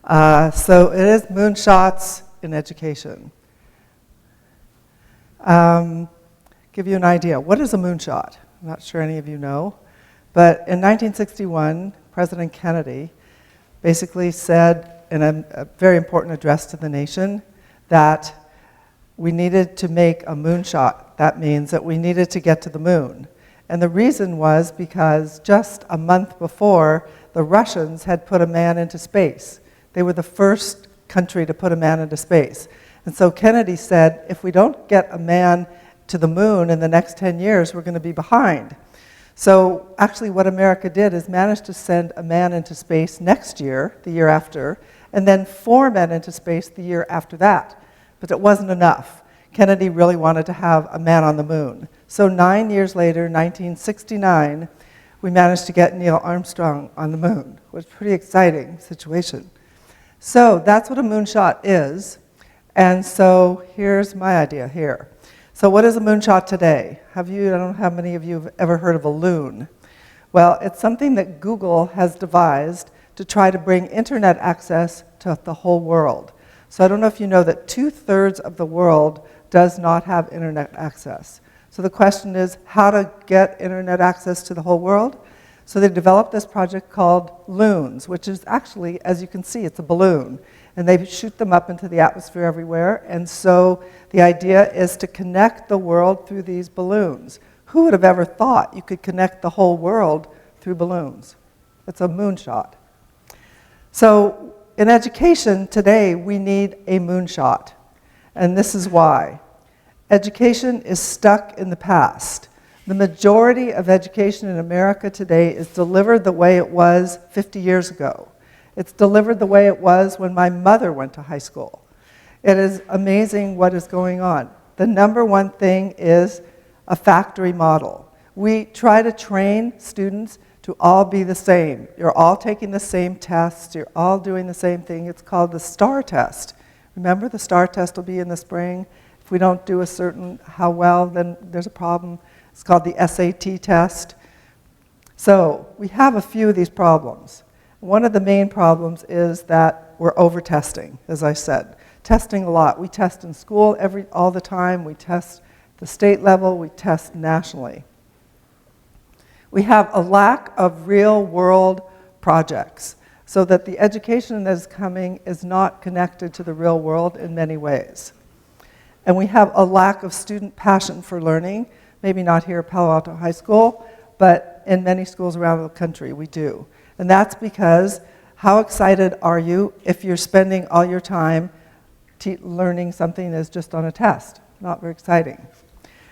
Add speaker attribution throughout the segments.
Speaker 1: So it is Moonshots in education. Give you an idea. What is a moonshot? I'm not sure any of you know. But in 1961, President Kennedy basically said in a very important address to the nation that we needed to make a moonshot. That means that we needed to get to the moon. And the reason was because just a month before, the Russians had put a man into space. They were the first country to put a man into space. And so Kennedy said, if we don't get a man to the moon in the next 10 years, we're going to be behind. So actually what America did is managed to send a man into space next year, the year after, and then 4 men into space the year after that. But it wasn't enough. Kennedy really wanted to have a man on the moon. So 9 years later, 1969, we managed to get Neil Armstrong on the moon. It was a pretty exciting situation. So that's what a moonshot is. And so here's my idea here. So what is a moonshot today? I don't know how many of you have ever heard of a loon. Well, it's something that Google has devised to try to bring internet access to the whole world. So I don't know if you know that 2/3 of the world does not have internet access. So the question is how to get internet access to the whole world. So they developed this project called Loons, which is actually, as you can see, it's a balloon. And they shoot them up into the atmosphere everywhere. And so the idea is to connect the world through these balloons. Who would have ever thought you could connect the whole world through balloons? It's a moonshot. So in education today, we need a moonshot. And this is why. Education is stuck in the past. The majority of education in America today is delivered the way it was 50 years ago. It's delivered the way it was when my mother went to high school. It is amazing what is going on. The number one thing is a factory model. We try to train students to all be the same. You're all taking the same tests. You're all doing the same thing. It's called the STAR test. Remember, the STAR test will be in the spring. If we don't do a certain how well, then there's a problem. It's called the SAT test. So we have a few of these problems. One of the main problems is that we're over-testing, as I said. Testing a lot. We test in school all the time. We test at the state level. We test nationally. We have a lack of real-world projects, so that the education that is coming is not connected to the real world in many ways. And we have a lack of student passion for learning, maybe not here at Palo Alto High School, but in many schools around the country we do. And that's because how excited are you if you're spending all your time learning something that's just on a test? Not very exciting.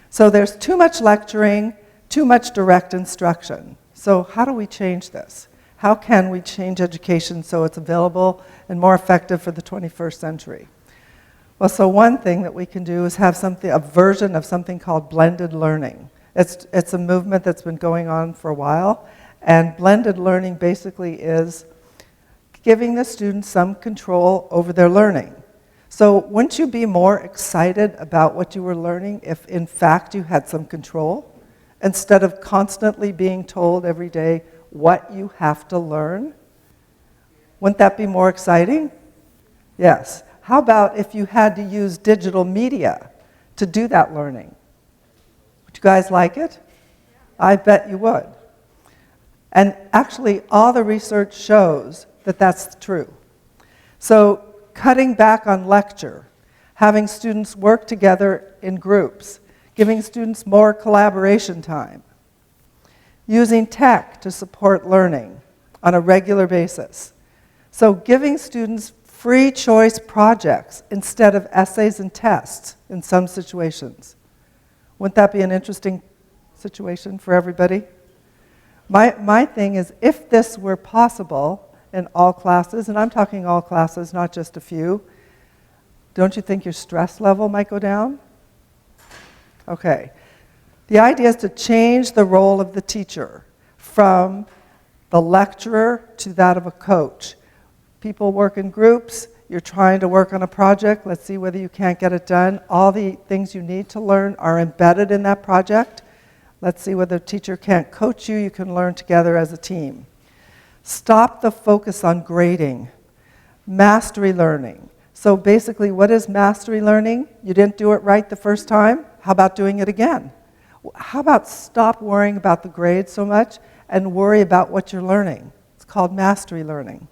Speaker 1: So there's too much lecturing, too much direct instruction. So how do we change this? How can we change education so it's available and more effective for the 21st century? Well, so one thing that we can do is have a version of something called blended learning. It's a movement that's been going on for a while, and blended learning basically is giving the students some control over their learning. So wouldn't you be more excited about what you were learning if in fact you had some control, instead of constantly being told every day what you have to learn? Wouldn't that be more exciting? Yes. How about if you had to use digital media to do that learning? Would you guys like it? I bet you would. And actually, all the research shows that that's true. So cutting back on lecture, having students work together in groups, giving students more collaboration time, using tech to support learning on a regular basis. So giving students free choice projects instead of essays and tests in some situations. Wouldn't that be an interesting situation for everybody? My thing is, if this were possible in all classes, and I'm talking all classes, not just a few, don't you think your stress level might go down? Okay. The idea is to change the role of the teacher from the lecturer to that of a coach. People work in groups. You're trying to work on a project. Let's see whether you can't get it done. All the things you need to learn are embedded in that project. Let's see whether the teacher can't coach you. You can learn together as a team. Stop the focus on grading. Mastery learning. So basically, what is mastery learning? You didn't do it right the first time. How about doing it again? How about stop worrying about the grades so much and worry about what you're learning? It's called mastery learning.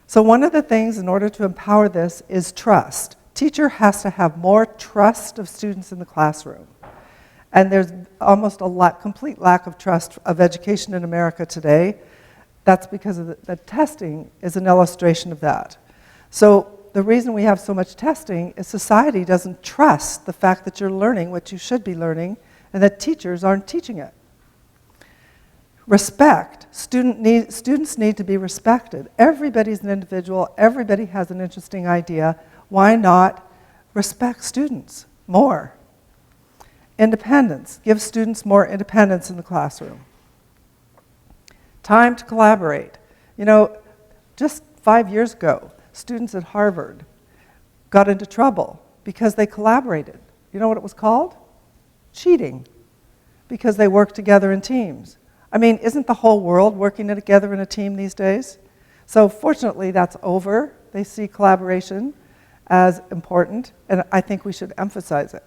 Speaker 1: So one of the things in order to empower this is trust. Teacher has to have more trust of students in the classroom. And there's almost a complete lack of trust of education in America today. That's because of the testing is an illustration of that. So the reason we have so much testing is society doesn't trust the fact that you're learning what you should be learning and that teachers aren't teaching it. Respect. Students need to be respected. Everybody's an individual. Everybody has an interesting idea. Why not respect students more? Independence. Give students more independence in the classroom. Time to collaborate. You know, just 5 years ago, students at Harvard got into trouble because they collaborated. You know what it was called? Cheating. Because they worked together in teams. I mean, isn't the whole world working together in a team these days? So fortunately, that's over. They see collaboration as important, and I think we should emphasize it.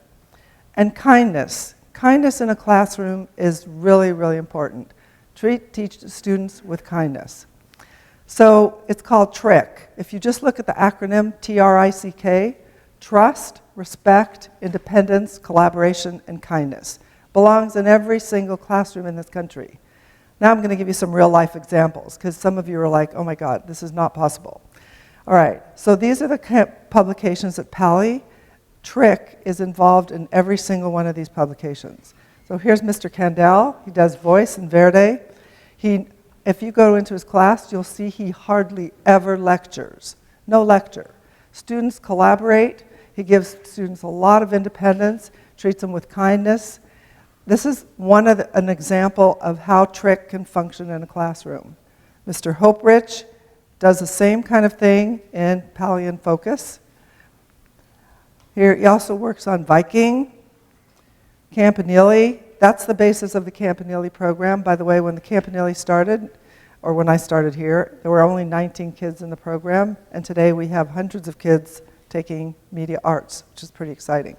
Speaker 1: And kindness. Kindness in a classroom is really, really important. Teach students with kindness. So it's called TRICK. If you just look at the acronym TRICK, trust, respect, independence, collaboration, and kindness. Belongs in every single classroom in this country. Now I'm going to give you some real life examples because some of you are like, oh my God, this is not possible. All right, so these are the publications at Paly. TRICK is involved in every single one of these publications. So here's Mr. Kandel. He does voice in Verde. If you go into his class, you'll see he hardly ever lectures. No lecture. Students collaborate. He gives students a lot of independence, treats them with kindness. This is an example of how TRICK can function in a classroom. Mr. Hoeprich does the same kind of thing in Paly InFocus. Here, he also works on Viking, Campanile. That's the basis of the Campanile program. By the way, when the Campanile started, or when I started here, there were only 19 kids in the program, and today we have hundreds of kids taking media arts, which is pretty exciting.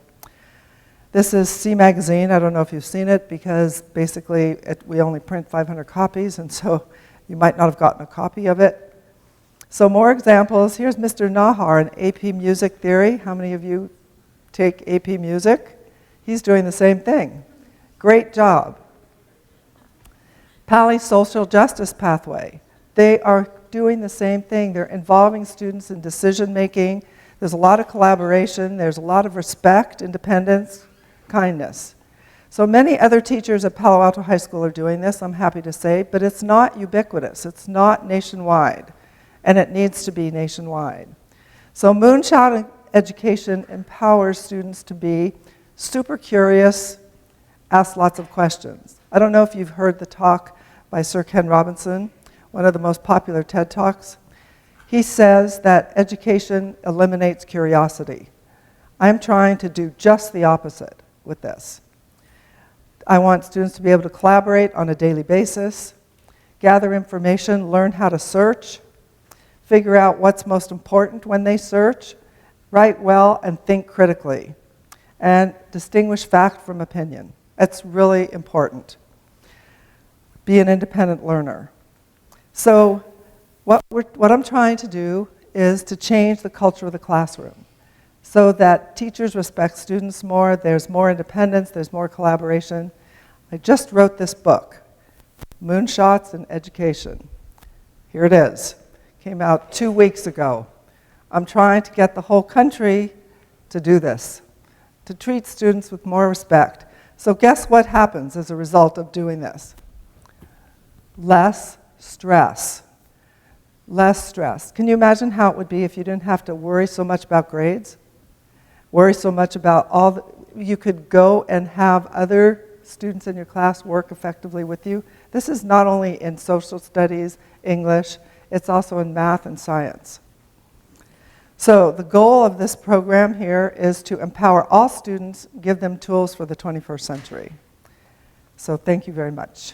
Speaker 1: This is C Magazine. I don't know if you've seen it, because basically we only print 500 copies, and so you might not have gotten a copy of it. So more examples. Here's Mr. Nahar in AP Music Theory. How many of you take AP Music? He's doing the same thing. Great job. Paly Social Justice Pathway. They are doing the same thing. They're involving students in decision making. There's a lot of collaboration. There's a lot of respect, independence, kindness. So many other teachers at Palo Alto High School are doing this, I'm happy to say, but it's not ubiquitous. It's not nationwide, and it needs to be nationwide. So Moonshot education empowers students to be super curious, ask lots of questions. I don't know if you've heard the talk by Sir Ken Robinson, one of the most popular TED Talks. He says that education eliminates curiosity. I'm trying to do just the opposite with this. I want students to be able to collaborate on a daily basis, gather information, learn how to search, figure out what's most important when they search, write well, and think critically, and distinguish fact from opinion. That's really important. Be an independent learner. So what I'm trying to do is to change the culture of the classroom so that teachers respect students more, there's more independence, there's more collaboration. I just wrote this book, Moonshots in Education. Here it is. Came out 2 weeks ago. I'm trying to get the whole country to do this, to treat students with more respect. So guess what happens as a result of doing this? Less stress. Less stress. Can you imagine how it would be if you didn't have to worry so much about grades? Worry so much about you could go and have other students in your class work effectively with you. This is not only in social studies, English, it's also in math and science. So the goal of this program here is to empower all students, give them tools for the 21st century. So thank you very much.